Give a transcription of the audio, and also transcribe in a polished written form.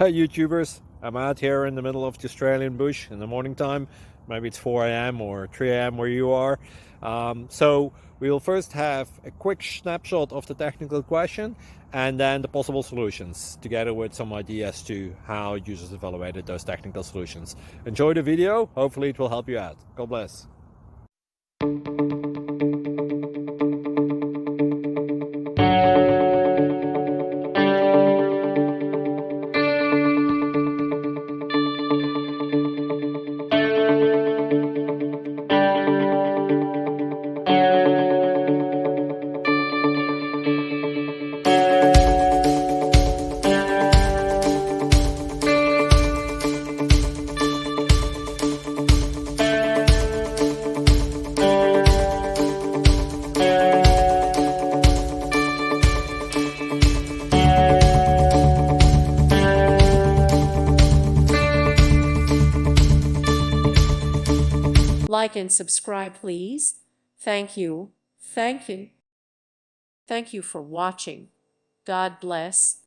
Hey YouTubers, I'm out here in the middle of the Australian bush in the morning time. Maybe it's 4 a.m. or 3 a.m. where you are. So we'll first have a quick snapshot of the technical question and then the possible solutions, together with some ideas to how users evaluated those technical solutions. Enjoy the video, hopefully it will help you out. God bless. Like and subscribe, please. Thank you. Thank you. Thank you for watching. God bless.